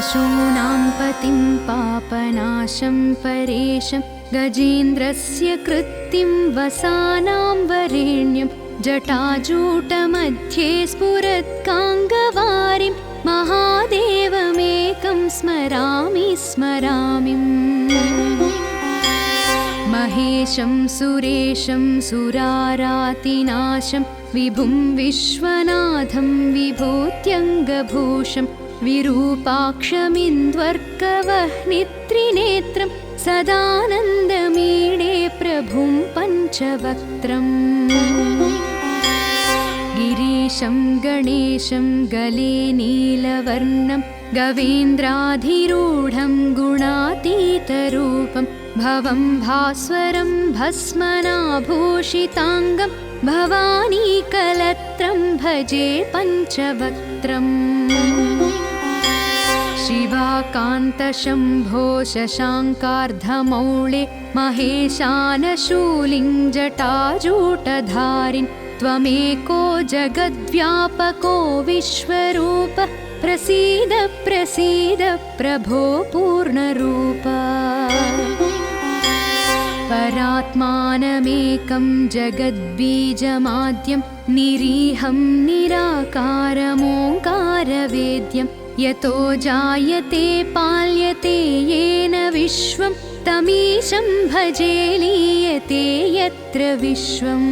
पशूनां पतिं पापनाशं परेशं गजेन्द्रस्य कृत्तिं वसानां वरेण्यं जटाजूटमध्ये स्फुरत्काङ्गवारिं महादेवमेकं स्मरामि स्मरामि महेशं सुरेशं सुरारातिनाशं विभुं विश्वनाथं विभूत्यङ्गभूषं विरूपाक्षमिन्द्वर्कवह्नित्रिनेत्रं सदानन्दमीडे प्रभुं पञ्चवक्त्रम् गिरीशं गणेशं गले नीलवर्णं गवेन्द्राधिरूढं गुणातीतरूपं भवं भास्वरं भस्मनाभूषिताङ्गं भवानीकलत्रं भजे पञ्चवक्त्रम् शिवाकान्तशम्भो शशाङ्कार्धमौळे महेशानशूलिं जटाजूटधारिन् त्वमेको जगद्व्यापको विश्वरूप प्रसीद प्रसीद प्रभो पूर्णरूप परात्मानमेकं जगद्बीजमाद्यं निरीहं निराकारमोङ्कारवेद्यं यतो जायते पाल्यते येन विश्वं तमीशं भजे लीयते यत्र विश्वम्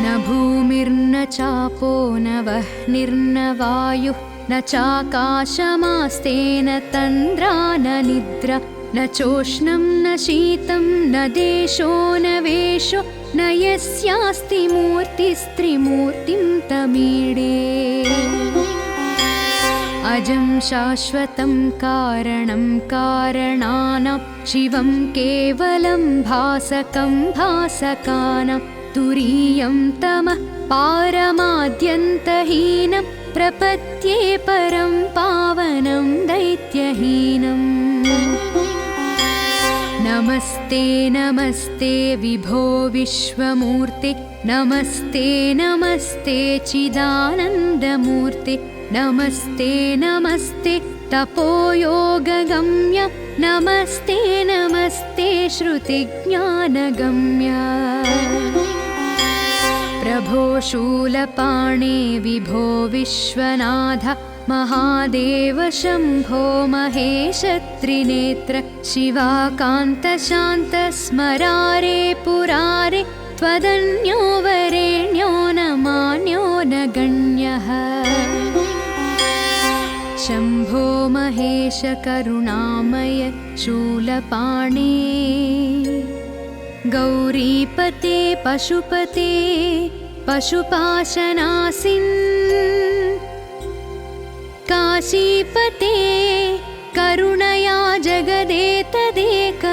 न भूमिर्न चापो न वह्निर्न वायुः न चाकाशमास्तेन तन्द्रा न निद्रा न चोष्णं न शीतं न देशो न वेशो न यस्यास्ति मूर्तिस्त्रिमूर्तिं तमीडे अजं शाश्वतं कारणं कारणानां शिवं केवलं भासकं भासकानां तुरीयं तमः पारमाद्यन्तहीनं प्रपद्ये परं पावनं दैत्यहीनम् नमस्ते नमस्ते विभो विश्वमूर्ते नमस्ते नमस्ते चिदानन्दमूर्ते नमस्ते नमस्ते तपोयोगगम्य नमस्ते नमस्ते श्रुतिज्ञानगम्य प्रभो शूलपाणे विभो विश्वनाथ महादेव शम्भो महेश त्रिनेत्र शिवाकान्त शान्त स्मरारे पुरारे त्वदन्यो वरेण्यो न मान्यो न गण्यः शम्भो महेश करुणामय शूलपाणे गौरीपते पशुपते पशुपाशनासिन् काशीपते करुणया जगदेतदेक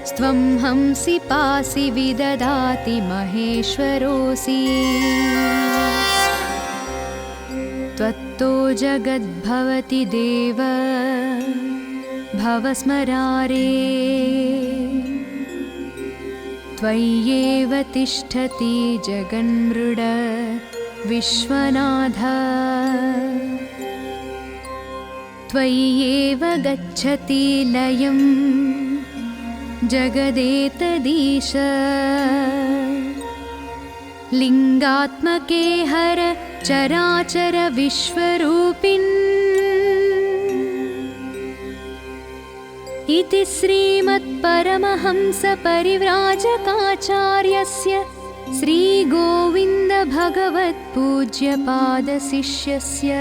स्त्वं हंसि पासि विददाति महेश्वरोऽसि त्वत्तो जगद्भवति देव भवस्मरारे त्वय्येव तिष्ठति जगन्मृड विश्वनाथ त्वय्येव गच्छति लयं जगदेतदीश लिङ्गात्मके हर चराचर विश्वरूपिन् इति श्रीमत्परमहंसपरिव्राजकाचार्यस्य श्रीगोविन्दभगवत्पूज्यपादशिष्यस्य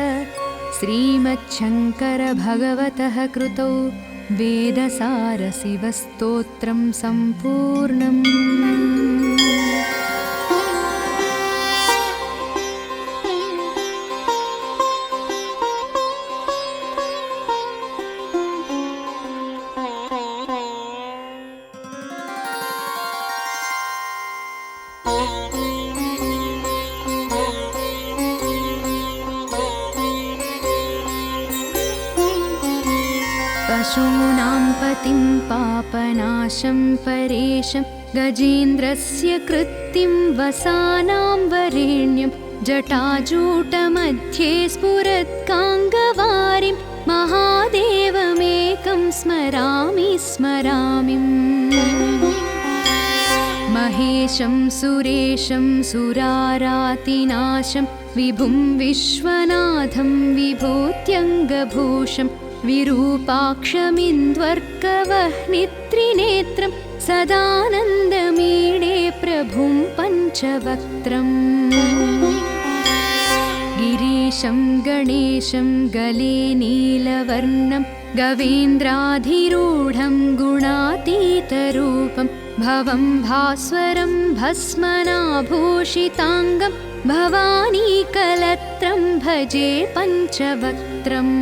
श्रीमच्छङ्करभगवतः कृतौ वेदसारशिवस्तोत्रं सम्पूर्णम्। पशूनां पतिं पापनाशं परेशं गजेन्द्रस्य कृत्तिं वसानां वरेण्यं जटाजूटमध्ये स्फुरत्काङ्गवारिं महादेवमेकं स्मरामि स्मरामिम् महेशं सुरेशं सुरारातिनाशं विभुं विश्वनाथं विभूत्यङ्गभूषं विरूपाक्षमिन्द्वर्कवह्नित्रिनेत्रं सदानन्दमीडे प्रभुं पञ्चवक्त्रम् गिरीशं गणेशं गले नीलवर्णं गवेन्द्राधिरूढं गुणातीतरूपं भवं भास्वरं भस्मनाभूषिताङ्गं भवानीकलत्रं भजे पञ्चवक्त्रम्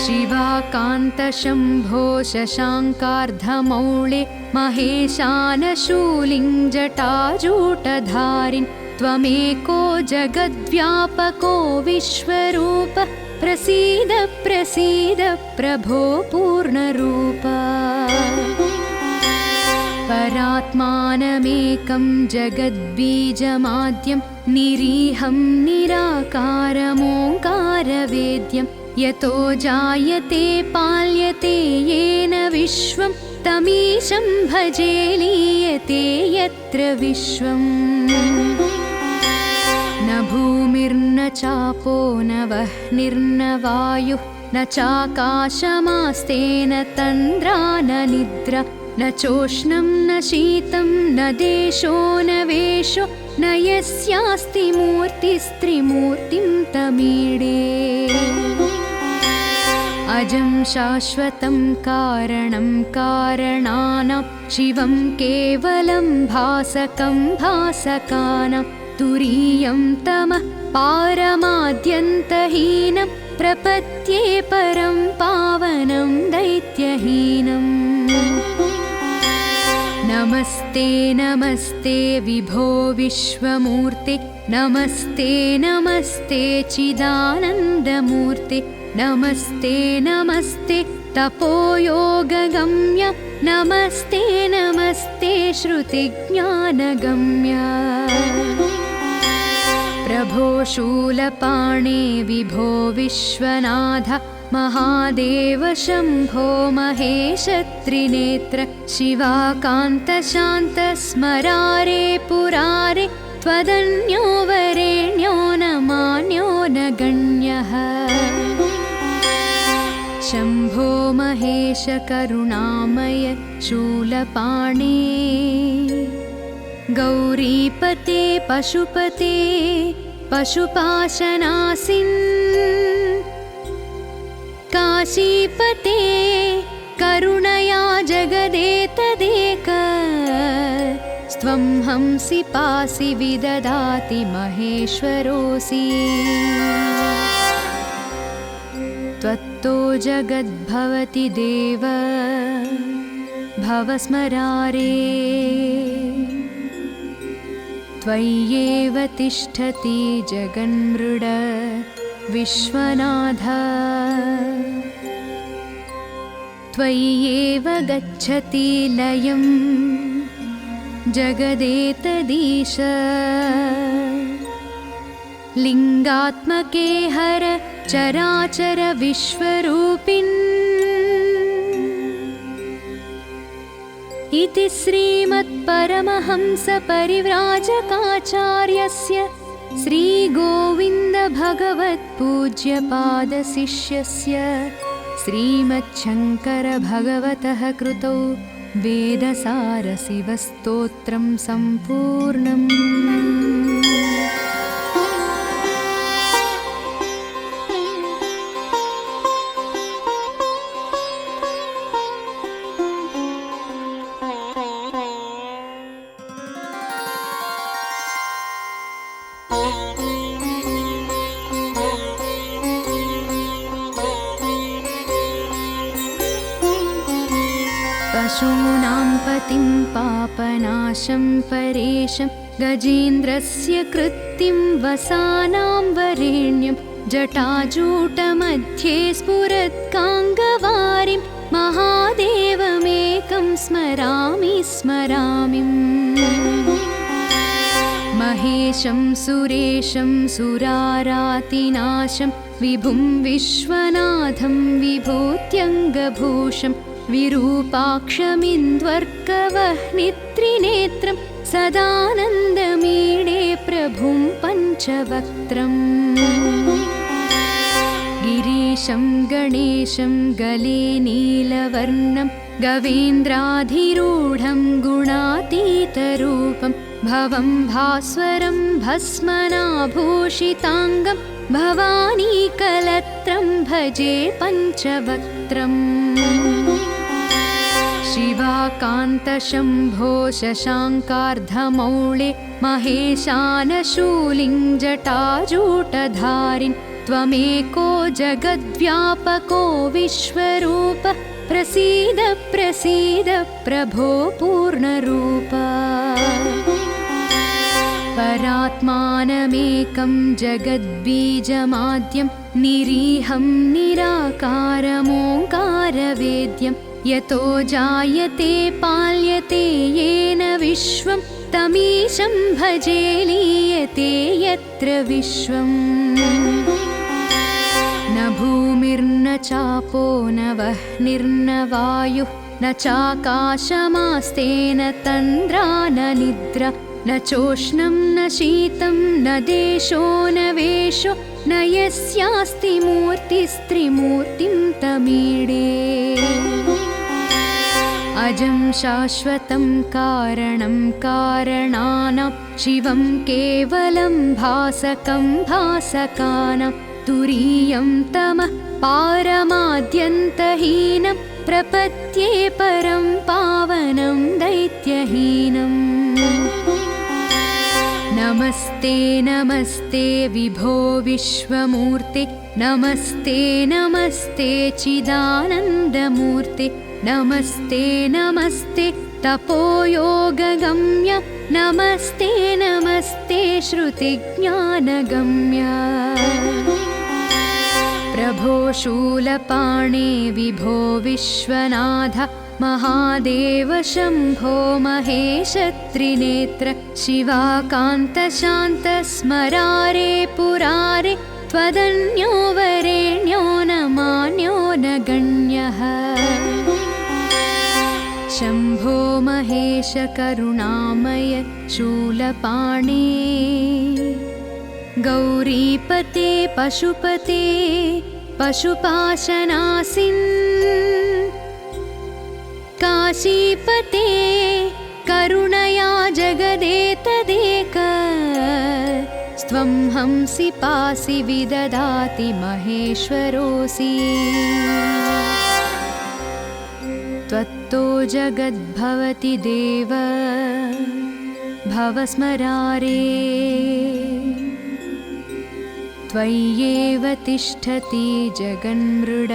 शिवाकान्तशम्भो शशाङ्कार्धमौळे महेशानशूलिं जटाजूटधारिन् त्वमेको जगद्व्यापको विश्वरूप प्रसीद प्रसीद प्रभो पूर्णरूप परात्मानमेकं जगद्बीजमाद्यं निरीहं निराकारमोङ्कारवेद्यं यतो जायते पाल्यते येन विश्वं तमीशं भजे लीयते यत्र विश्वम् न भूमिर्न चापो न वह्निर्न वायुः न चाकाशमास्तेन तन्द्रा न निद्रा न चोष्णं न शीतं न देशो न वेशो न यस्यास्ति मूर्तिस्त्रिमूर्तिं तमीडे अजं शाश्वतं कारणं कारणानां शिवं केवलं भासकं भासकानां तुरीयं तमः पारमाद्यन्तहीनं प्रपद्ये परं पावनं दैत्यहीनम् नमस्ते नमस्ते विभो विश्वमूर्ते नमस्ते नमस्ते चिदानन्दमूर्ते नमस्ते नमस्ते तपोयोगगम्य नमस्ते नमस्ते श्रुतिज्ञानगम्य प्रभो शूलपाणे विभो विश्वनाथ महादेव शम्भो महेश त्रिनेत्र शिवाकान्त शान्त स्मरारे पुरारे त्वदन्यो वरेण्यो न मान्यो न गण्यः शम्भो महेश करुणामय शूलपाणे गौरीपते पशुपते पशुपाशनासिन् काशीपते करुणया जगदेतदेक स्त्वं हंसि पासि विददाति महेश्वरोऽसि त्वत्तो जगद्भवति देव भवस्मरारे त्वय्येव तिष्ठति जगन्मृड विश्वनाथ त्वय्येव गच्छति लयं जगदेतदीश लिङ्गात्मके हर चराचर विश्वरूपिन् इति श्रीमत्परमहंसपरिव्राजकाचार्यस्य श्रीगोविन्दभगवत्पूज्यपादशिष्यस्य श्रीमच्छङ्करभगवतः कृतौ वेदसारशिवस्तोत्रं सम्पूर्णम्। पशूनां पतिं पापनाशं परेशं गजेन्द्रस्य कृत्तिं वसानां वरेण्यं जटाजूटमध्ये स्फुरत्काङ्गवारिं महादेवमेकं स्मरामि स्मरामिम् महेशं सुरेशं सुरारातिनाशं विभुं विश्वनाथं विभूत्यङ्गभूषं विरूपाक्षमिन्द्वर्कवह्नित्रिनेत्रं सदानन्दमीडे प्रभुं पञ्चवक्त्रम् गिरीशं गणेशं गले नीलवर्णं गवेन्द्राधिरूढं गुणातीतरूपं भवं भास्वरं भस्मनाभूषिताङ्गं भवानीकलत्रं भजे पञ्चवक्त्रम् शिवाकान्तशम्भो शशाङ्कार्धमौळे महेशानशूलिं जटाजूटधारिन् त्वमेको जगद्व्यापको विश्वरूप प्रसीद प्रसीद प्रभो पूर्णरूप परात्मानमेकं जगद्बीजमाद्यं निरीहं निराकारमोङ्कारवेद्यं यतो जायते पाल्यते येन विश्वं तमीशं भजे लीयते यत्र विश्वम् न भूमिर्न चापो न वह्निर्न वायुः न चाकाशमास्तेन तन्द्रा न निद्रा न चोष्णं न शीतं न देशो न वेशो न यस्यास्ति मूर्तिस्त्रिमूर्तिं तमीडे अजं शाश्वतं कारणं कारणानां शिवं केवलं भासकं भासकानां तुरीयं तमः पारमाद्यन्तहीनं प्रपद्ये परं पावनं दैत्यहीनम् नमस्ते नमस्ते विभो विश्वमूर्ते नमस्ते नमस्ते चिदानन्दमूर्ते नमस्ते नमस्ते तपोयोगगम्य नमस्ते नमस्ते श्रुतिज्ञानगम्य प्रभो शूलपाणे विभो विश्वनाथ महादेव शम्भो महेश त्रिनेत्र शिवाकान्त शान्त स्मरारे पुरारे त्वदन्यो वरेण्यो न मान्यो न गण्यः शम्भो महेश करुणामय शूलपाणे गौरीपते पशुपते पशुपाशनासिन् काशीपते करुणया जगदेतदेक स्त्वं हंसि पासि विददाति महेश्वरोऽसि त्वत्तो जगद्भवति देव भवस्मरारे त्वय्येव तिष्ठति जगन्मृड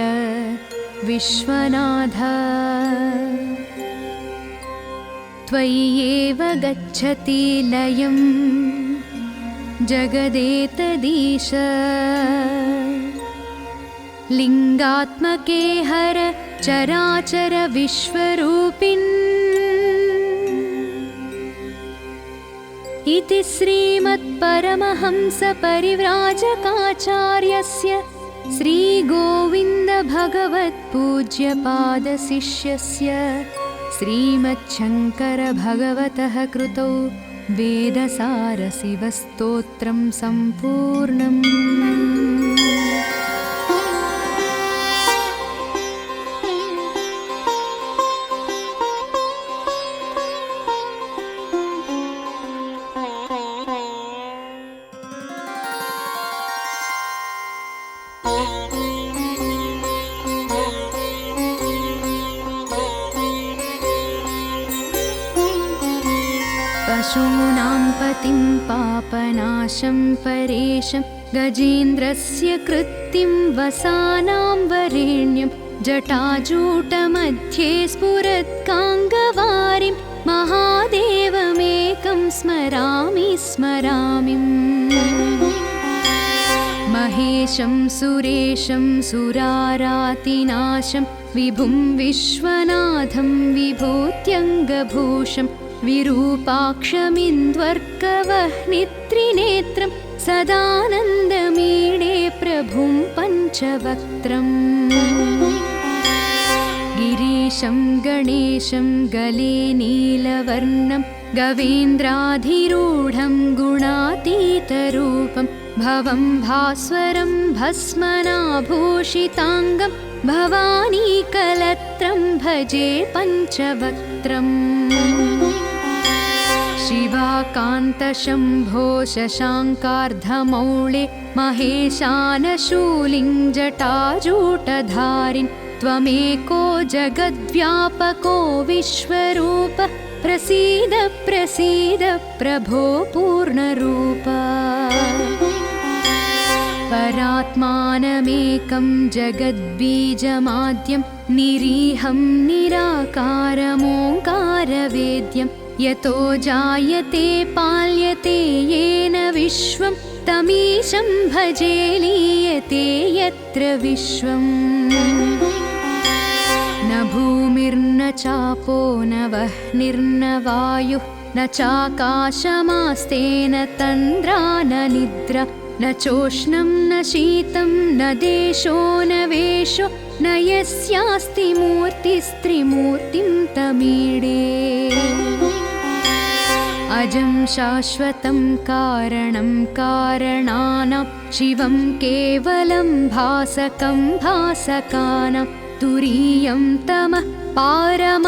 विश्वनाथ त्वय्येव गच्छति लयं जगदेतदीश लिङ्गात्मके हर चराचर विश्वरूपिन् इति श्रीमत्परमहंसपरिव्राजकाचार्यस्य श्रीगोविन्दभगवत्पूज्यपादशिष्यस्य श्रीमच्छङ्करभगवतः कृतौ वेदसारशिवस्तोत्रं सम्पूर्णम्। पशूनां पतिं पापनाशं परेशं गजेन्द्रस्य कृत्तिं वसानां वरेण्यं जटाजूटमध्ये स्फुरत्काङ्गवारिं महादेवमेकं स्मरामि स्मरामि महेशं सुरेशं सुरारातिनाशं विभुं विश्वनाथं विभूत्यङ्गभूषं विरूपाक्षमिन्द्वर्कवह्नित्रिनेत्रं सदानन्दमीडे प्रभुं पञ्चवक्त्रम् गिरीशं गणेशं गले नीलवर्णं गवेन्द्राधिरूढं गुणातीतरूपं भवं भास्वरं भस्मनाभूषिताङ्गं भवानीकलत्रं भजे पञ्चवक्त्रम् शिवाकान्तशम्भो शशाङ्कार्धमौळे महेशानशूलिं जटाजूटधारिन् त्वमेको जगद्व्यापको विश्वरूप प्रसीद प्रसीद प्रभो पूर्णरूप परात्मानमेकं जगद्बीजमाद्यं निरीहं निराकारमोङ्कारवेद्यं यतो जायते पाल्यते येन विश्वं तमीशं भजे लीयते यत्र विश्वम् न भूमिर्न चापो न वह्निर्न वायुः न चाकाशमास्तेन तन्द्रा न निद्रा न चोष्णं न शीतं न देशो न वेशो न यस्यास्ति मूर्तिस्त्रिमूर्तिं तमीडे अजं शाश्वतं कारणं कारणानां शिवं केवलं भासकं भासकानां तुरीयं तमः पारमाद्यन्तहीनं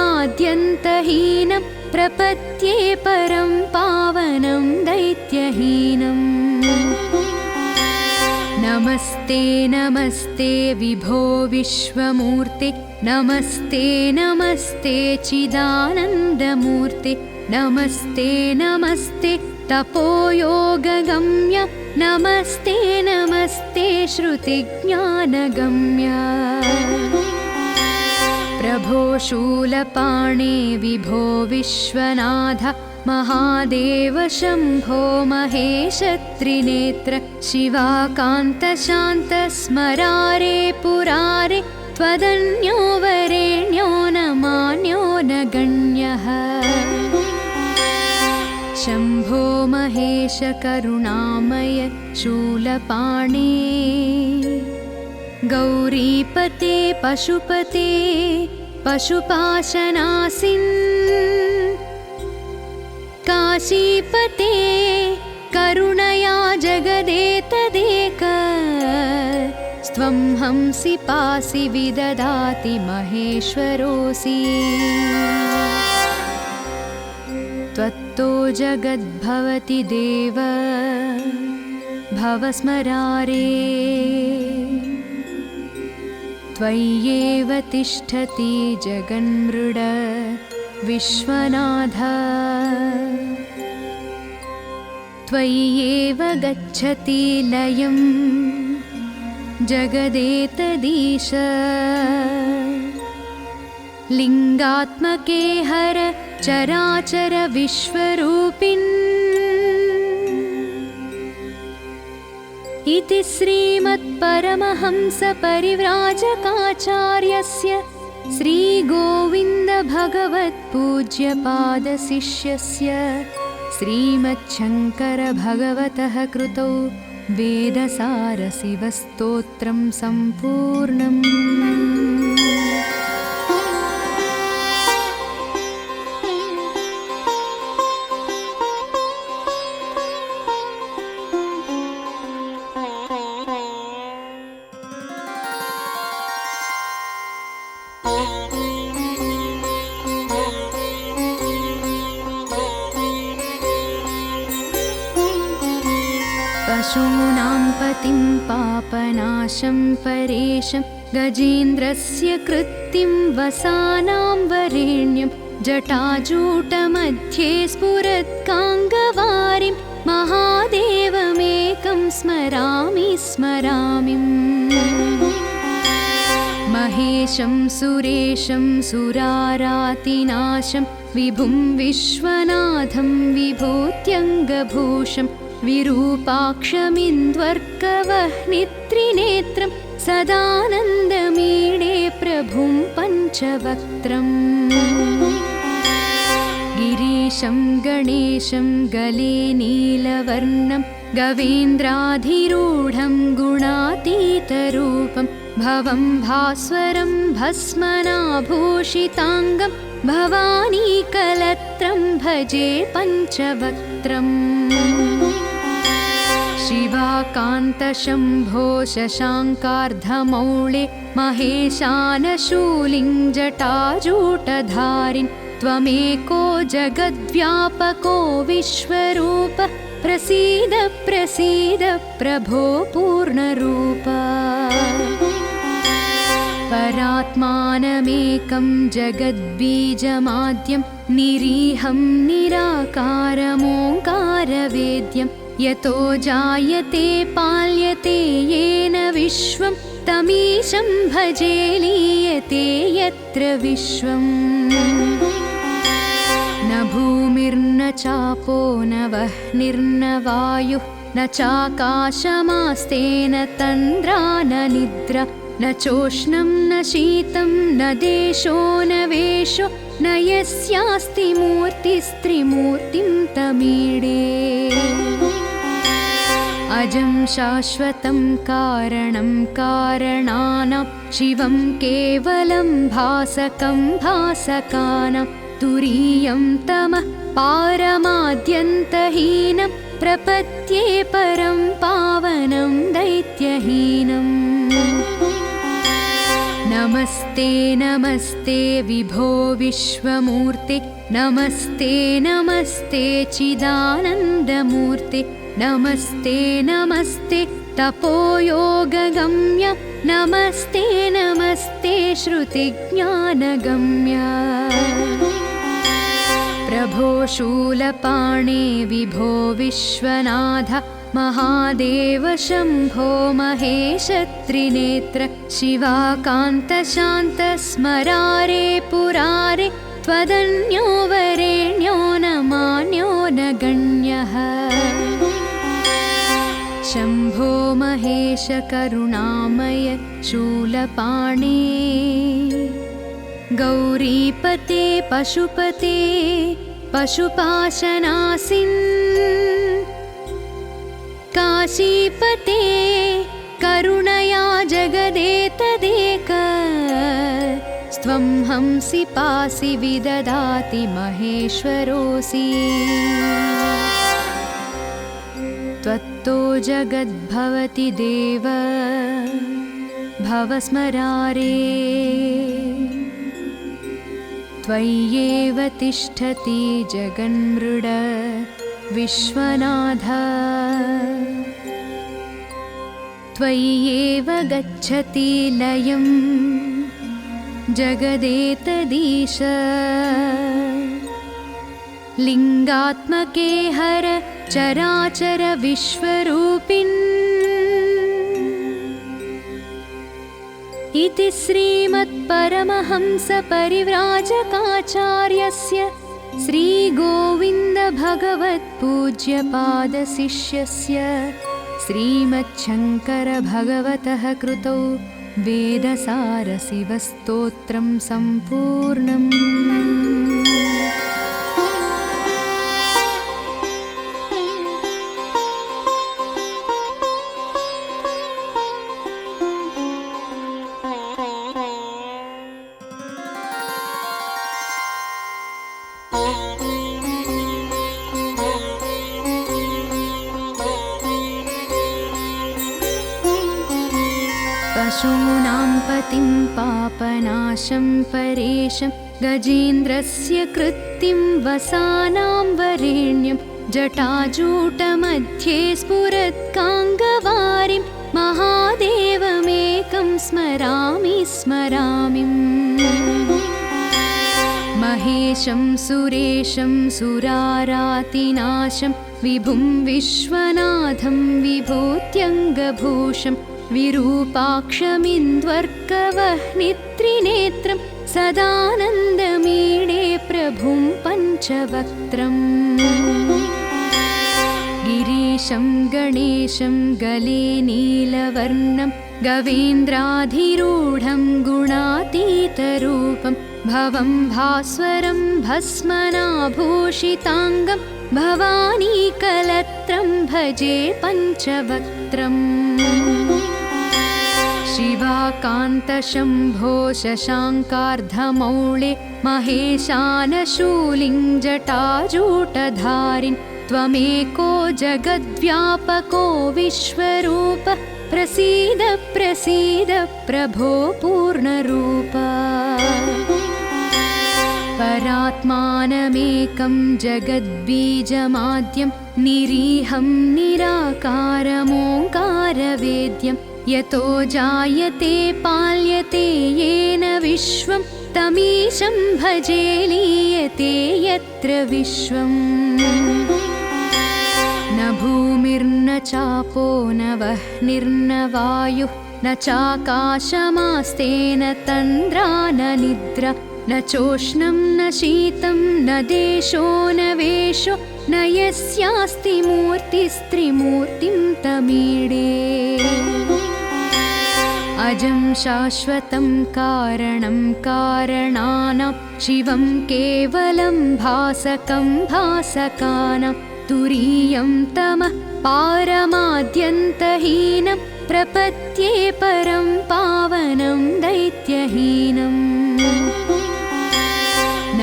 प्रपद्ये परं पावनं दैत्यहीनम् नमस्ते नमस्ते विभो विश्वमूर्ते नमस्ते नमस्ते चिदानन्दमूर्ते नमस्ते नमस्ते तपोयोगगम्य नमस्ते नमस्ते श्रुतिज्ञानगम्य प्रभो शूलपाणे विभो विश्वनाथ महादेव शम्भो महेश त्रिनेत्र शिवाकान्त शान्त स्मरारे पुरारे त्वदन्यो वरेण्यो न मान्यो न गण्यः शम्भो महेश करुणामय शूलपाणे गौरीपते पशुपते पशुपाशनासिन् काशीपते करुणया जगदेतदेक स्त्वं हंसि पासि विददाति महेश्वरोऽसि त्वत्तो जगद्भवति देव भवस्मरारे त्वय्येव तिष्ठति जगन्मृड विश्वनाथ त्वय्येव गच्छति लयं जगदेतदीश लिङ्गात्मके हर चराचर विश्वरूपिन् इति श्रीमत्परमहंसपरिव्राजकाचार्यस्य श्रीगोविन्दभगवत्पूज्यपादशिष्यस्य श्रीमच्छङ्करभगवतः कृतौ वेदसारशिवस्तोत्रं सम्पूर्णम्। पशूनां पतिं पापनाशं परेशं गजेन्द्रस्य कृत्तिं वसानां वरेण्यं जटाजूटमध्ये स्फुरत्काङ्गवारिं महादेवमेकं स्मरामि स्मरामि महेशं सुरेशं सुरारातिनाशं विभुं विश्वनाथं विभूत्यङ्गभूषं विरूपाक्षमिन्द्वर्कवह्नित्रिनेत्रं सदानन्दमीडे प्रभुं पञ्चवक्त्रम् गिरीशं महेशं गणेशं गले नीलवर्णं गवेन्द्राधिरूढं गुणातीतरूपं भवं भास्वरं भस्मनाभूषिताङ्गं भवानीकलत्रं भजे पञ्चवक्त्रम् शिवाकान्तशम्भो शशाङ्कार्धमौळे महेशानशूलिं जटाजूटधारिन् त्वमेको जगद्व्यापको विश्वरूप प्रसीद प्रसीद प्रभो पूर्णरूप परात्मानमेकं जगद्बीजमाद्यं निरीहं निराकारमोङ्कारवेद्यं यतो जायते पाल्यते येन विश्वं तमीशं भजे लीयते यत्र विश्वम् न भूमिर्न चापो न वह्निर्न वायुः न चाकाशमास्तेन तन्द्रा न निद्रा न चोष्णं न शीतं न देशो न वेशो न यस्यास्ति मूर्तिस्त्रिमूर्तिं तमीडे अजं शाश्वतं कारणं कारणानां शिवं केवलं भासकं भासकानां तुरीयं तमः पारमाद्यन्तहीनं प्रपद्ये परं पावनं दैत्यहीनम् नमस्ते नमस्ते विभो विश्वमूर्ते नमस्ते नमस्ते चिदानन्दमूर्ते नमस्ते नमस्ते तपोयोगगम्य नमस्ते नमस्ते श्रुतिज्ञानगम्य प्रभो शूलपाणे विभो विश्वनाथ महादेव शम्भो महेश त्रिनेत्र शिवाकान्त शान्त स्मरारे पुरारे त्वदन्यो वरेण्यो न मान्यो न गण्यः शम्भो महेश करुणामय शूलपाणे गौरीपते पशुपते पशुपाशनासिन् काशीपते करुणया जगदेतदेक स्त्वं हंसि पासि विददाति महेश्वरोऽसि त्वत्तो जगद्भवति देव भवस्मरारे त्वय्येव तिष्ठति जगन्मृड विश्वनाथ त्वय्येव गच्छति लयं जगदेतदीश लिङ्गात्मके हर चराचर विश्वरूपिन् इति श्रीमत्परमहंसपरिव्राजकाचार्यस्य श्रीगोविन्दभगवत्पूज्यपादशिष्यस्य श्रीमच्छङ्करभगवतः कृतौ वेदसारशिवस्तोत्रं सम्पूर्णम्। पशूनां पतिं पापनाशं परेशं गजेन्द्रस्य कृत्तिं वसानां वरेण्यं जटाजूटमध्ये स्फुरत्काङ्गवारिं महादेवमेकं स्मरामि स्मरामि महेशं सुरेशं सुरारातिनाशं विभुं विश्वनाथं विभूत्यङ्गभूषं विरूपाक्षमिन्द्वर्कवह्नित्रिनेत्रं सदानन्दमीडे प्रभुं पञ्चवक्त्रम् गिरीशं गणेशं गले नीलवर्णं गवेन्द्राधिरूढं गुणातीतरूपं भवं भास्वरं भस्मनाभूषिताङ्गं भवानीकलत्रं भजे पञ्चवक्त्रम् शिवाकान्तशम्भो शशाङ्कार्धमौळे महेशानशूलिं जटाजूटधारिन् त्वमेको जगद्व्यापको विश्वरूप प्रसीद प्रसीद प्रभो पूर्णरूप परात्मानमेकं जगद्बीजमाद्यं निरीहं निराकारमोङ्कारवेद्यं यतो जायते पाल्यते येन विश्वं तमीशं भजे लीयते यत्र विश्वम् न भूमिर्न चापो न वह्निर्न वायुः न चाकाशमास्तेन तन्द्रा न निद्रा न चोष्णं न शीतं न देशो न वेशो न यस्यास्ति मूर्तिस्त्रिमूर्तिं तमीडे अजं शाश्वतं कारणं कारणानां शिवं केवलं भासकं भासकानां तुरीयं तमः पारमाद्यन्तहीनं प्रपद्ये परं पावनं दैत्यहीनम्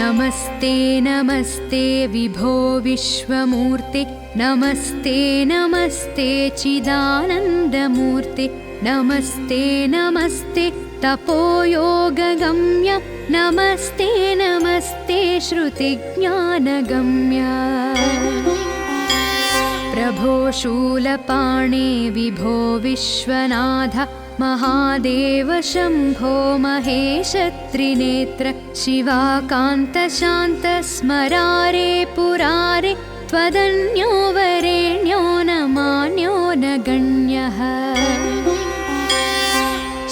नमस्ते नमस्ते विभो विश्वमूर्ते नमस्ते नमस्ते चिदानन्दमूर्ते नमस्ते नमस्ते तपोयोगगम्य नमस्ते नमस्ते श्रुतिज्ञानगम्य प्रभो शूलपाणे विभो विश्वनाथ महादेव शम्भो महेश त्रिनेत्र शिवाकान्त शान्त स्मरारे पुरारे त्वदन्यो वरेण्यो न मान्यो न गण्यः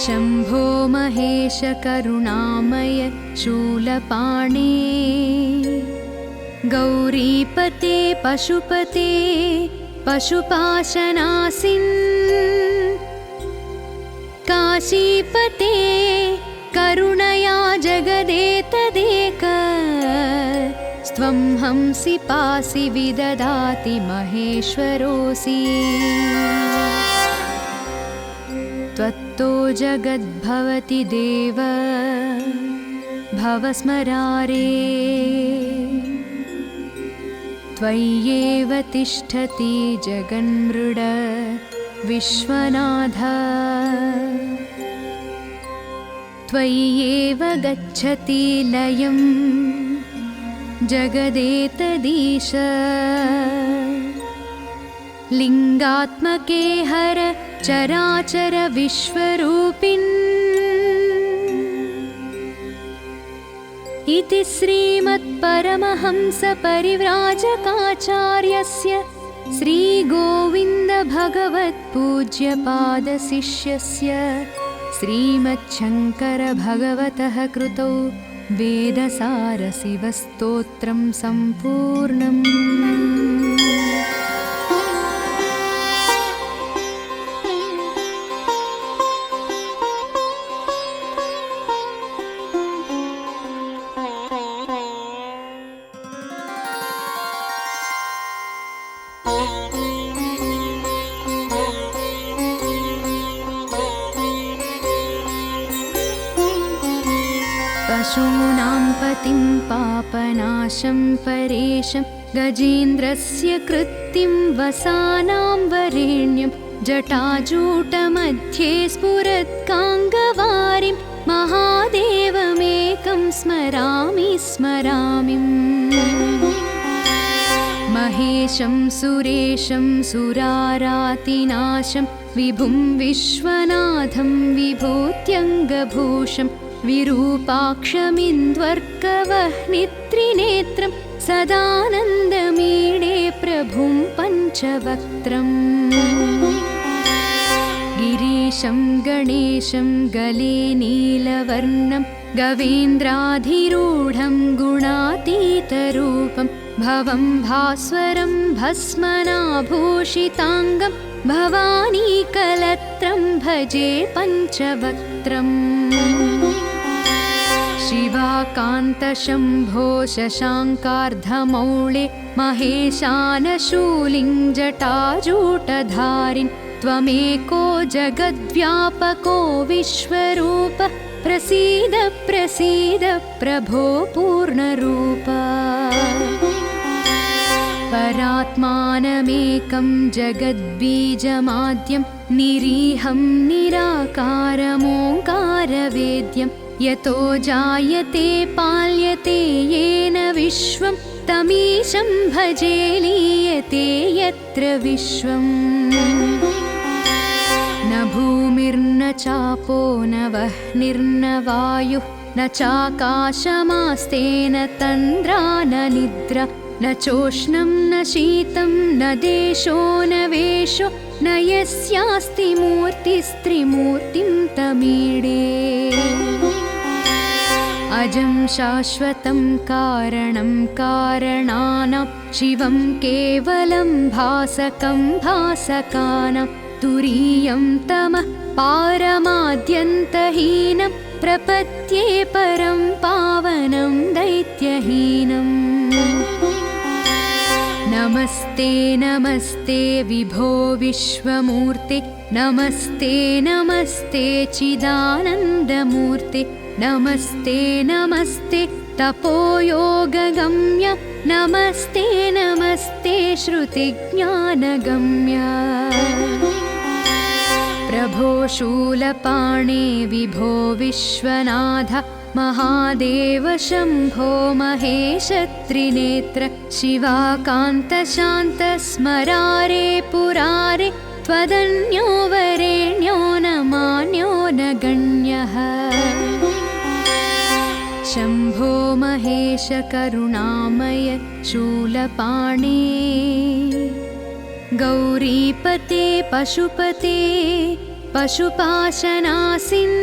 शम्भो महेश करुणामय शूलपाणे गौरीपते पशुपते पशुपाशनासिन् काशीपते करुणया जगदेतदेक स्त्वं हंसि पासि विददाति महेश्वरोऽसि त्वत्तो जगद्भवति देव भवस्मरारे त्वय्येव तिष्ठति जगन्मृड विश्वनाथ त्वय्येव गच्छति लयं जगदेतदीश लिङ्गात्मके हर चराचर विश्वरूपिन् इति श्रीमत्परमहंसपरिव्राजकाचार्यस्य श्रीगोविन्दभगवत्पूज्यपादशिष्यस्य श्रीमच्छङ्करभगवतः कृतौ वेदसारशिवस्तोत्रं सम्पूर्णम्। पशूनां पतिं पापनाशं परेशं गजेन्द्रस्य कृत्तिं वसानां वरेण्यं जटाजूटमध्ये स्फुरत्काङ्गवारिं महादेवमेकं स्मरामि स्मरामि महेशं सुरेशं सुरारातिनाशं विभुं विश्वनाथं विभूत्यङ्गभूषं विरूपाक्षमिन्द्वर्कवह्नित्रिनेत्रं सदानन्दमीडे प्रभुं पञ्चवक्त्रम् गिरीशं गणेशं गले नीलवर्णं गवेन्द्राधिरूढं गुणातीतरूपं भवं भास्वरं भस्मनाभूषिताङ्गं भवानीकलत्रं भजे पञ्चवक्त्रम् शिवाकान्तशम्भो शशाङ्कार्धमौळे महेशानशूलिं जटाजूटधारिन् त्वमेको जगद्व्यापको विश्वरूप प्रसीद प्रसीद प्रभो पूर्णरूप परात्मानमेकं जगद्बीजमाद्यं निरीहं निराकारमोङ्कारवेद्यं यतो जायते पाल्यते येन विश्वं तमीशं भजे लीयते यत्र विश्वम् न भूमिर्न चापो न वह्निर्न वायुः न चाकाशमास्तेन तन्द्रा न निद्रा न चोष्णं न शीतं न देशो न वेशो न यस्यास्ति मूर्तिस्त्रिमूर्तिं तमीडे अजं शाश्वतं कारणं कारणानां शिवं केवलं भासकं भासकानां तुरीयं तमः पारमाद्यन्तहीनं प्रपद्ये परं पावनं दैत्यहीनम् नमस्ते नमस्ते विभो विश्वमूर्ते नमस्ते नमस्ते चिदानन्दमूर्ते नमस्ते नमस्ते तपोयोगगम्य नमस्ते नमस्ते श्रुतिज्ञानगम्य प्रभो शूलपाणे विभो विश्वनाथ महादेव शम्भो महेश त्रिनेत्र शिवाकान्त शान्त स्मरारे पुरारे त्वदन्यो वरेण्यो न मान्यो न गण्यः शम्भो महेश करुणामय शूलपाणे गौरीपते पशुपते पशुपाशनासिन्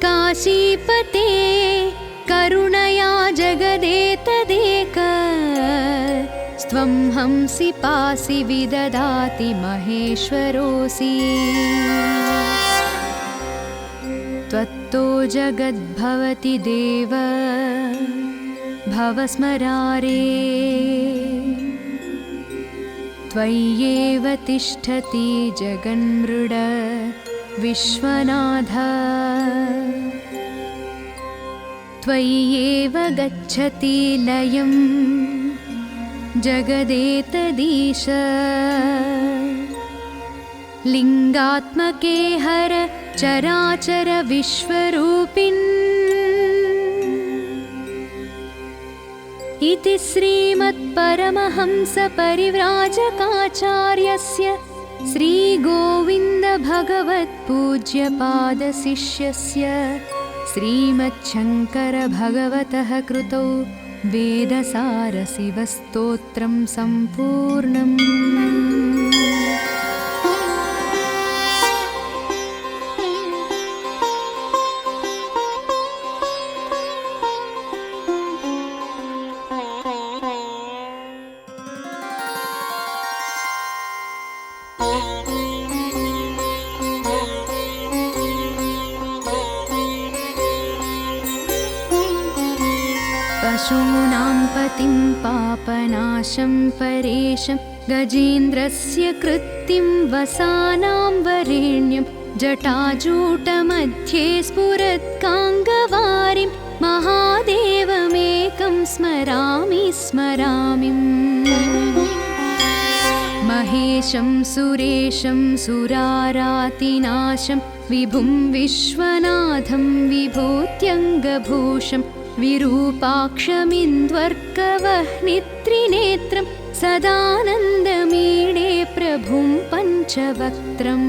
काशीपते करुणया जगदेतदेक स्त्वं हंसि पासि विददाति महेश्वरोऽसि त्वत्तो जगद्भवति देव भवस्मरारे त्वय्येव तिष्ठति जगन्मृड विश्वनाथ त्वय्येव गच्छति लयं जगदेतदीश लिङ्गात्मके हर चराचर विश्वरूपिन् इति श्रीमत्परमहंसपरिव्राजकाचार्यस्य श्रीगोविन्दभगवत्पूज्यपादशिष्यस्य श्रीमच्छङ्करभगवतः कृतौ वेदसारशिवस्तोत्रं सम्पूर्णम्। पशूनां पतिं पापनाशं परेशं गजेन्द्रस्य कृत्तिं वसानां वरेण्यं जटाजूटमध्ये स्फुरत्काङ्गवारिं महादेवमेकं स्मरामि स्मरामि महेशं सुरेशं सुरारातिनाशं विभुं विश्वनाथं विभूत्यङ्गभूषं विरूपाक्षमिन्द्वर्कवह्नित्रिनेत्रं सदानन्दमीडे प्रभुं पञ्चवक्त्रम्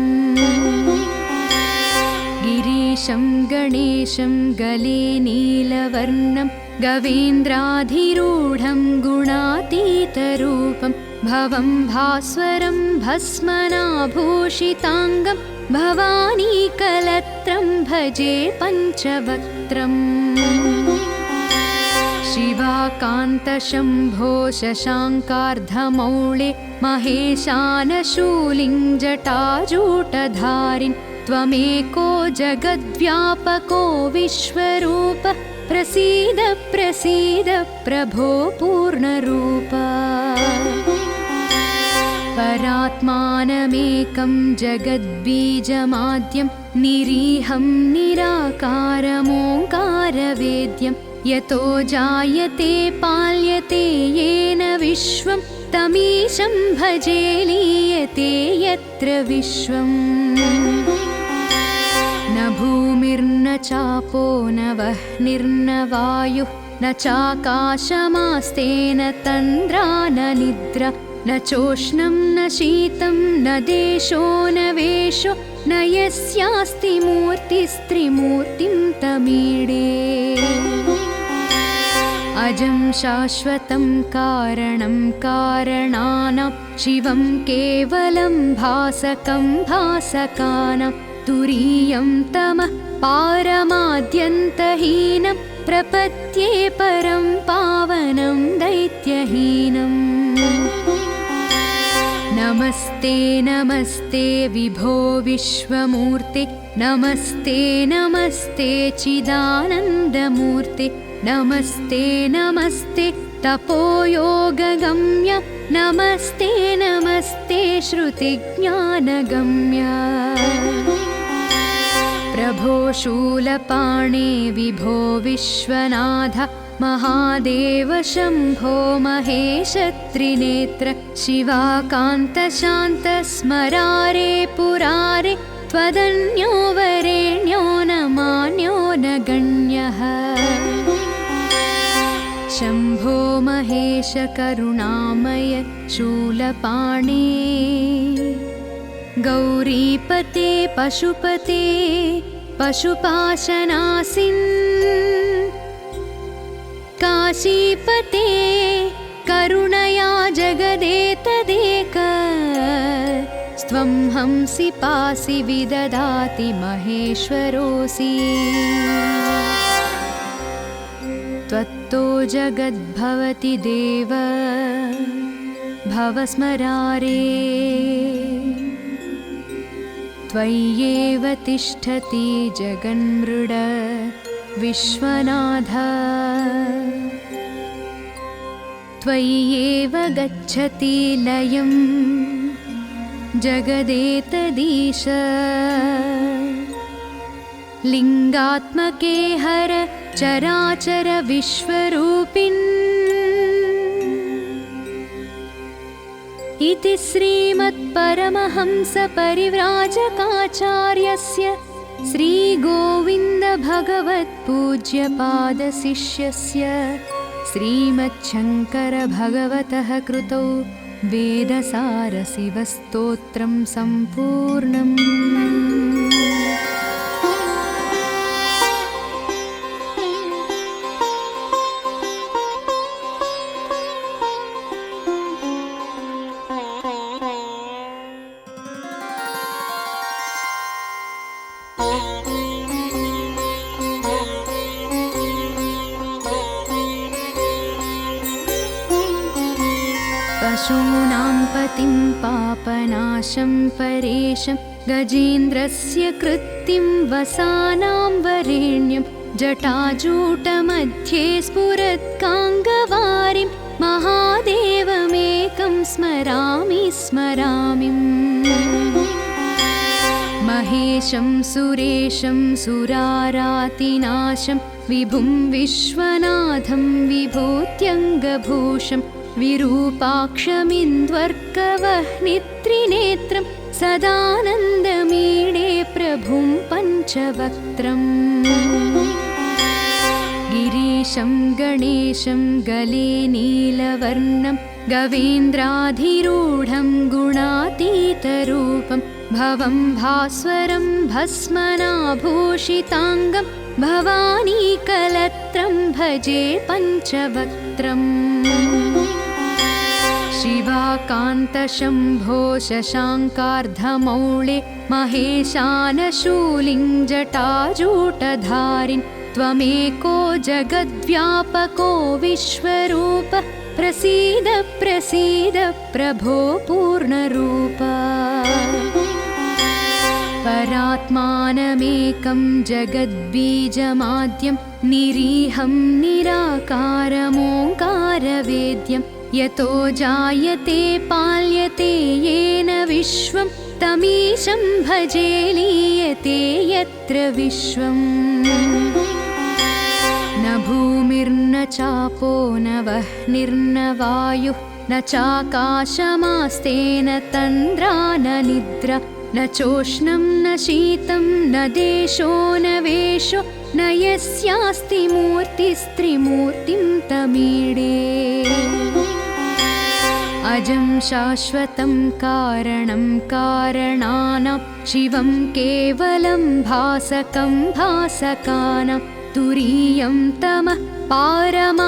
गिरीशं गणेशं गले नीलवर्णं गवेन्द्राधिरूढं गुणातीतरूपं भवं भास्वरं भस्मनाभूषिताङ्गं भवानीकलत्रं भजे पञ्चवक्त्रम् शिवाकान्तशम्भो शशाङ्कार्धमौळे महेशानशूलिं जटाजूटधारिन् त्वमेको जगद्व्यापको विश्वरूप प्रसीद प्रसीद प्रभो पूर्णरूप परात्मानमेकं जगद्बीजमाद्यं निरीहं निराकारमोङ्कारवेद्यं यतो जायते पाल्यते येन विश्वं तमीशं भजे लीयते यत्र विश्वम् न भूमिर्न चापो न वह्निर्न वायुः न चाकाशमास्तेन तन्द्रा न निद्रा न चोष्णं न शीतं न देशो न वेशो न यस्यास्ति मूर्तिस्त्रिमूर्तिं तमीडे अजं शाश्वतं कारणं कारणानां शिवं केवलं भासकं भासकानां तुरीयं तमः पारमाद्यन्तहीनं प्रपद्ये परं पावनं दैत्यहीनम् नमस्ते नमस्ते विभो विश्वमूर्ते नमस्ते नमस्ते चिदानन्दमूर्ते नमस्ते नमस्ते तपोयोगगम्य नमस्ते नमस्ते श्रुतिज्ञानगम्य प्रभो शूलपाणे विभो विश्वनाथ महादेव शम्भो महेश त्रिनेत्र शिवाकान्त शान्त स्मरारे पुरारे त्वदन्यो वरेण्यो न मान्यो न गण्यः शम्भो महेश करुणामय शूलपाणे गौरीपते पशुपते पशुपाशनासिन् काशीपते करुणया जगदेतदेक स्त्वं हंसि पासि विददाति महेश्वरोऽसि त्वत्तो जगद्भवति देव भवस्मरारे त्वय्येव तिष्ठति जगन्मृड विश्वनाथ त्वय्येव गच्छति लयं जगदेतदीश लिङ्गात्मके हर चराचर विश्वरूपिन् इति श्रीमत्परमहंसपरिव्राजकाचार्यस्य श्रीगोविन्दभगवत्पूज्यपादशिष्यस्य श्रीमच्छङ्करभगवतः कृतौ वेदसारशिवस्तोत्रं सम्पूर्णम्। पशूनां पतिं पापनाशं परेशं गजेन्द्रस्य कृत्तिं वसानां वरेण्यं जटाजूटमध्ये स्फुरत्काङ्गवारिं महादेवमेकं स्मरामि स्मरामि महेशं सुरेशं सुरारातिनाशं विभुं विश्वनाथं विभूत्यङ्गभूषं विरूपाक्षमिन्द्वर्कवह्नित्रिनेत्रं सदानन्दमीडे प्रभुं पञ्चवक्त्रम् गिरीशं गणेशं गले नीलवर्णं गवेन्द्राधिरूढं गुणातीतरूपं भवं भास्वरं भस्मनाभूषिताङ्गं भवानीकलत्रं भजे पञ्चवक्त्रम् शिवाकान्तशम्भो शशाङ्कार्धमौळे महेशानशूलिं जटाजूटधारिन् त्वमेको जगद्व्यापको विश्वरूप प्रसीद प्रसीद प्रभो पूर्णरूप परात्मानमेकं जगद्बीजमाद्यं निरीहं निराकारमोङ्कारवेद्यं यतो जायते पाल्यते येन विश्वं तमीशं भजे लीयते यत्र विश्वम् न भूमिर्न चापो न वह्निर्न वायुः न चाकाशमास्तेन तन्द्रा न निद्रा न चोष्णं न शीतं न देशो न वेशो न यस्यास्ति मूर्तिस्त्रिमूर्तिं तमीडे अजं शाश्वतं कारणं कारणानां शिवं केवलं भासकं भासकानां तुरीयं तमः पारमाद्यन्तहीनं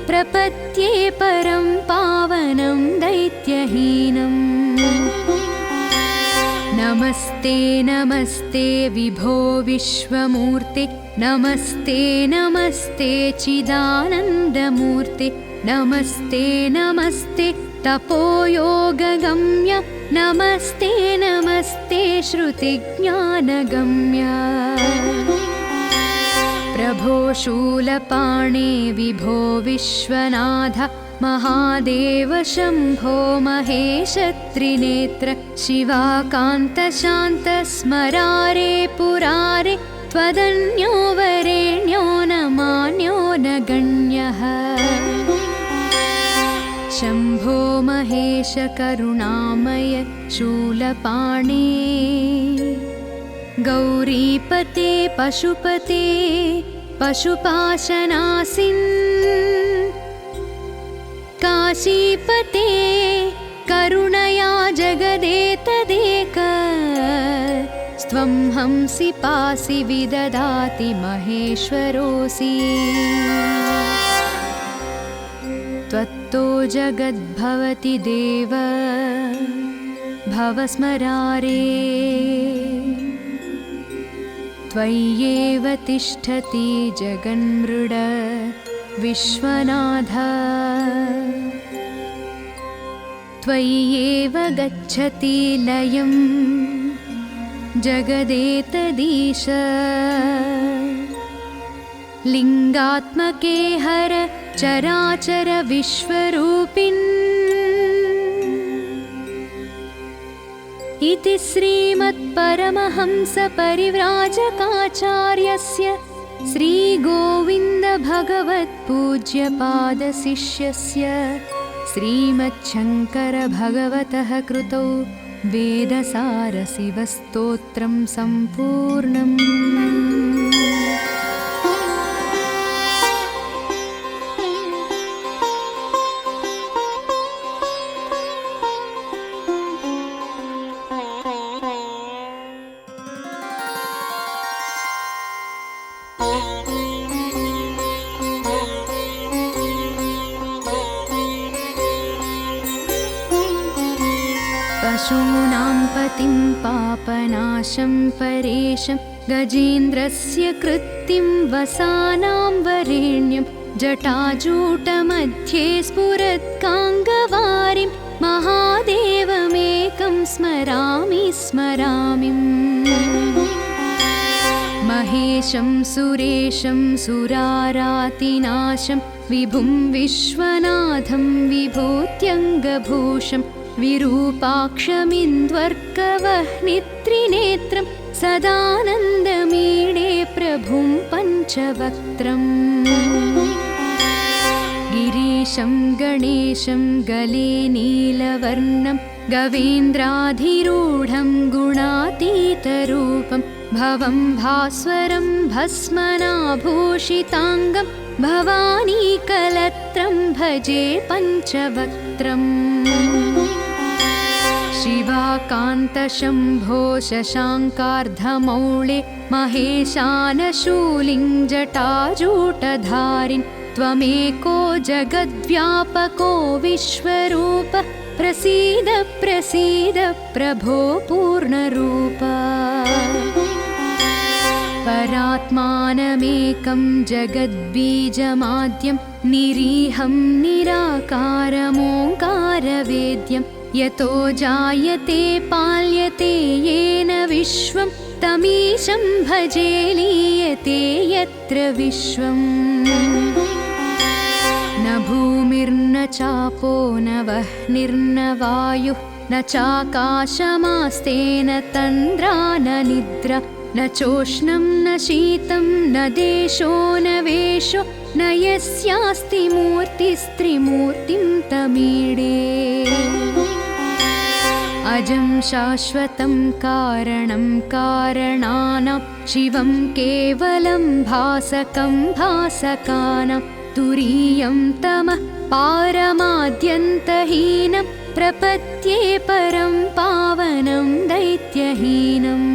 प्रपद्ये परं पावनं दैत्यहीनम् नमस्ते नमस्ते विभो विश्वमूर्ते नमस्ते नमस्ते चिदानन्दमूर्ते नमस्ते नमस्ते तपोयोगगम्य नमस्ते नमस्ते श्रुतिज्ञानगम्य प्रभो शूलपाणे विभो विश्वनाथ महादेव शम्भो महेश त्रिनेत्र शिवाकान्त शान्त स्मरारे पुरारे त्वदन्यो वरेण्यो न मान्यो न गण्यः शम्भो महेश करुणामय शूलपाणे गौरीपते पशुपते पशुपाशनासिन् काशीपते करुणया जगदेतदेक स्त्वं हंसि पासि विददाति महेश्वरोऽसि त्वत्तो जगद्भवति देव भवस्मरारे त्वय्येव तिष्ठति जगन्मृड विश्वनाथ त्वय्येव गच्छति लयं जगदेतदीश लिङ्गात्मके हर चराचर विश्वरूपिन् इति श्रीमत्परमहंसपरिव्राजकाचार्यस्य श्रीगोविन्दभगवत्पूज्यपादशिष्यस्य श्रीमच्छङ्करभगवतः कृतौ वेदसारशिवस्तोत्रं सम्पूर्णम्। पशूनां पतिं पापनाशं परेशं गजेन्द्रस्य कृत्तिं वसानां वरेण्यं जटाजूटमध्ये स्फुरत्काङ्गवारिं महादेवमेकं स्मरामि स्मरामि महेशं सुरेशं सुरारातिनाशं विभुं विश्वनाथं विभूत्यङ्गभूषं विरूपाक्षमिन्द्वर्कवह्नित्रिनेत्रं सदानन्दमीडे प्रभुं पञ्चवक्त्रम् गिरीशं गणेशं गले नीलवर्णं गवेन्द्राधिरूढं गुणातीतरूपं भवं भास्वरं भस्मनाभूषिताङ्गं भवानीकलत्रं भजे पञ्चवक्त्रम् शिवाकान्तशम्भो शशाङ्कार्धमौळे महेशानशूलिं जटाजूटधारिन् त्वमेको जगद्व्यापको विश्वरूप प्रसीद प्रसीद प्रभो पूर्णरूप परात्मानमेकं जगद्बीजमाद्यं निरीहं निराकारमोङ्कारवेद्यं यतो जायते पाल्यते येन विश्वं तमीशं भजे लीयते यत्र विश्वम् न भूमिर्न चापो न वह्निर्न वायुः न चाकाशमास्तेन तन्द्रा न निद्रा न चोष्णं न शीतं न देशो न वेशो न यस्यास्ति मूर्तिस्त्रिमूर्तिं तमीडे अजं शाश्वतं कारणं कारणानां शिवं केवलं भासकं भासकानां तुरीयं तमः पारमाद्यन्तहीनं प्रपद्ये परं पावनं दैत्यहीनम्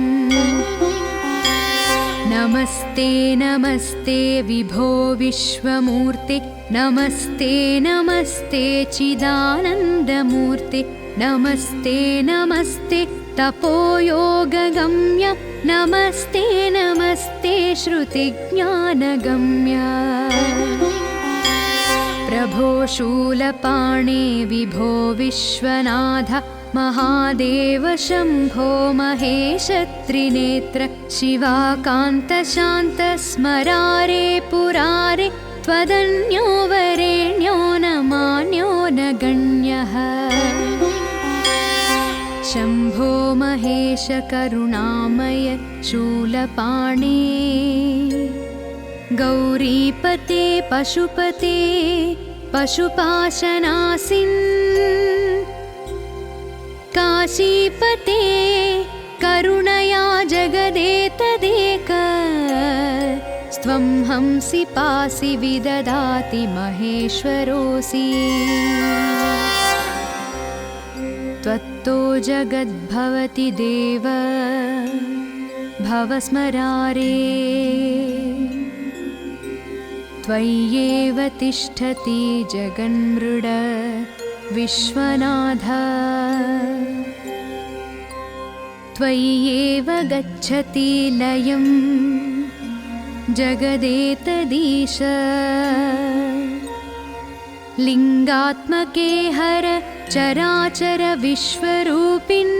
नमस्ते नमस्ते विभो विश्वमूर्ते नमस्ते नमस्ते चिदानन्दमूर्ते नमस्ते नमस्ते तपोयोगगम्य नमस्ते नमस्ते श्रुतिज्ञानगम्य प्रभो शूलपाणे विभो विश्वनाथ महादेव शम्भो महेश त्रिनेत्र शिवाकान्त शान्त स्मरारे पुरारे त्वदन्यो वरेण्यो न मान्यो न गण्यः शम्भो महेश करुणामय शूलपाणे गौरीपते पशुपते पशुपाशनासिन् काशीपते करुणया जगदेतदेक स्त्वं हंसि पासि विददाति महेश्वरोऽसि त्वत्तो जगद्भवति देव भवस्मरारे त्वय्येव तिष्ठति जगन्मृड विश्वनाथ त्वय्येव गच्छति लयं जगदेतदीश लिङ्गात्मके हर चराचर विश्वरूपिन्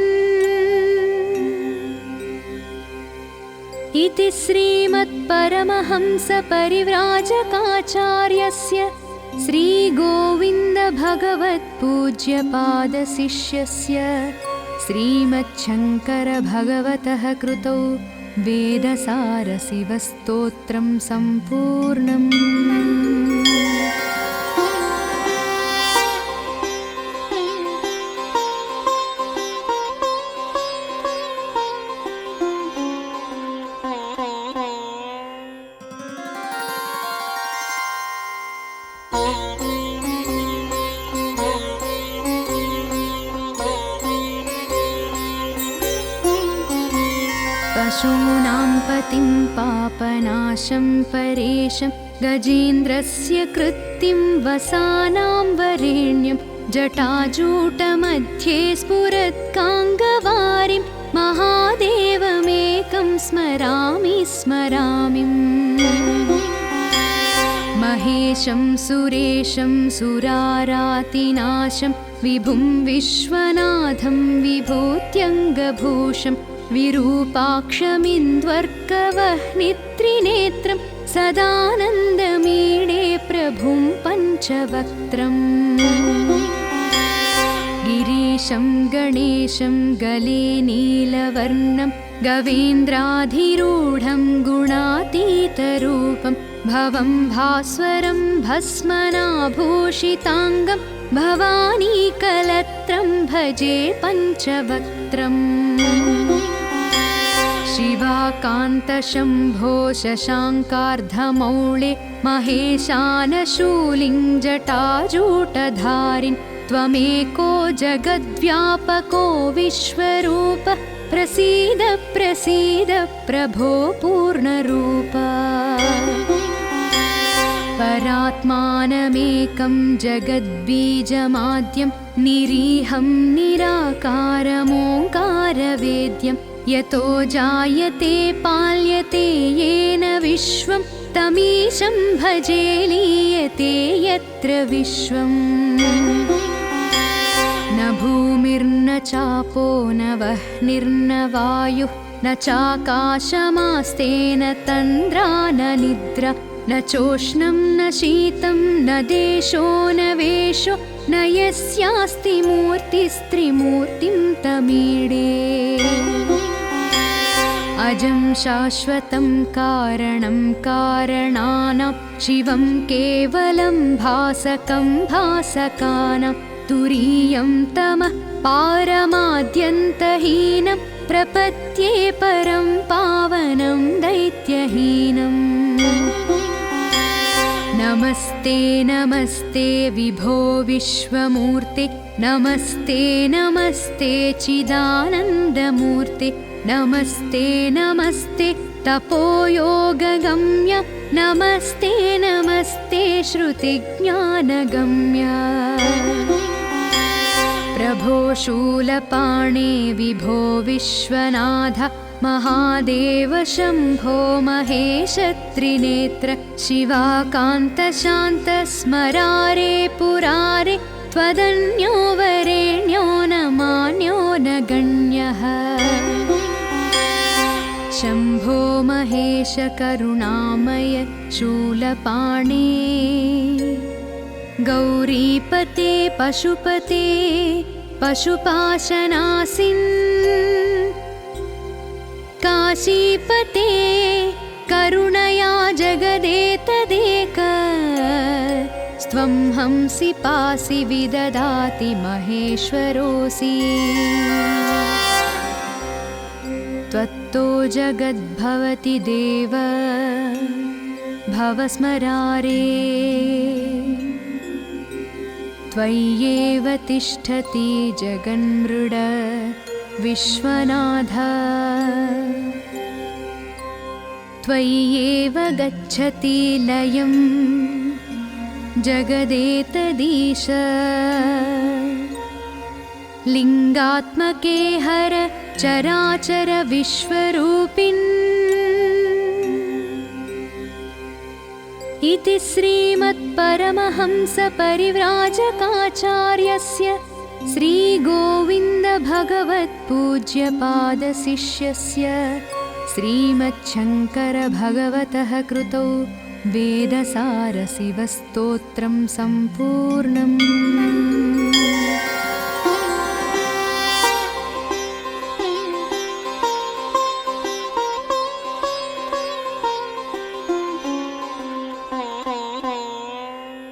इति श्रीमत्परमहंसपरिव्राजकाचार्यस्य श्रीगोविन्दभगवत्पूज्यपादशिष्यस्य श्रीमच्छङ्करभगवतः कृतौ वेदसारशिवस्तोत्रं सम्पूर्णम्। पशूनां पतिं पापनाशं परेशं गजेन्द्रस्य कृत्तिं वसानां वरेण्यं जटाजूटमध्ये स्फुरत्काङ्गवारिं महादेवमेकं स्मरामि स्मरामि महेशं सुरेशं सुरारातिनाशं विभुं विश्वनाथं विभूत्यङ्गभूषं विरूपाक्षमिन्द्वर्कवह्नित्रिनेत्रं सदानन्दमीडे प्रभुं पञ्चवक्त्रम् गिरीशं गणेशं गले नीलवर्णं गवेन्द्राधिरूढं गुणातीतरूपं भवं भास्वरं भस्मनाभूषिताङ्गं भवानीकलत्रं भजे पञ्चवक्त्रम् शिवाकान्तशम्भो शशाङ्कार्धमौळे महेशानशूलिं जटाजूटधारिन् त्वमेको जगद्व्यापको विश्वरूप प्रसीद प्रसीद प्रभो पूर्णरूप परात्मानमेकं जगद्बीजमाद्यं निरीहं निराकारमोङ्कारवेद्यं यतो जायते पाल्यते येन विश्वं तमीशं भजे लीयते यत्र विश्वम् न भूमिर्न चापो न वह्निर्न वायुः न चाकाशमास्तेन तन्द्रा न निद्रा न चोष्णं न शीतं न देशो न वेशो न यस्यास्ति मूर्तिस्त्रिमूर्तिं तमीडे अजं शाश्वतं कारणं कारणानां शिवं केवलं भासकं भासकानां तुरीयं तमः पारमाद्यन्तहीनं प्रपद्ये परं पावनं दैत्यहीनम् नमस्ते नमस्ते विभो विश्वमूर्ते नमस्ते नमस्ते चिदानन्दमूर्ते नमस्ते नमस्ते तपोयोगगम्य नमस्ते नमस्ते श्रुतिज्ञानगम्य प्रभो शूलपाणे विभो विश्वनाथ महादेव शम्भो महेश त्रिनेत्र शिवाकान्त शान्त स्मरारे पुरारे त्वदन्यो वरेण्यो न मान्यो न गण्यः शम्भो महेश करुणामय शूलपाणे गौरीपते पशुपते पशुपाशनासिन् काशीपते करुणया जगदेतदेक स्त्वं हंसि पासि विददाति महेश्वरोऽसि त्वत्तो जगद्भवति देव भवस्मरारे त्वय्येव तिष्ठति जगन्मृड विश्वनाथ त्वय्येव गच्छति लयं जगदेतदीश लिङ्गात्मके हर चराचर विश्वरूपिन् इति श्रीमत्परमहंसपरिव्राजकाचार्यस्य श्रीगोविन्दभगवत्पूज्यपादशिष्यस्य श्रीमच्छङ्करभगवतः कृतौ वेदसारशिवस्तोत्रं सम्पूर्णम्।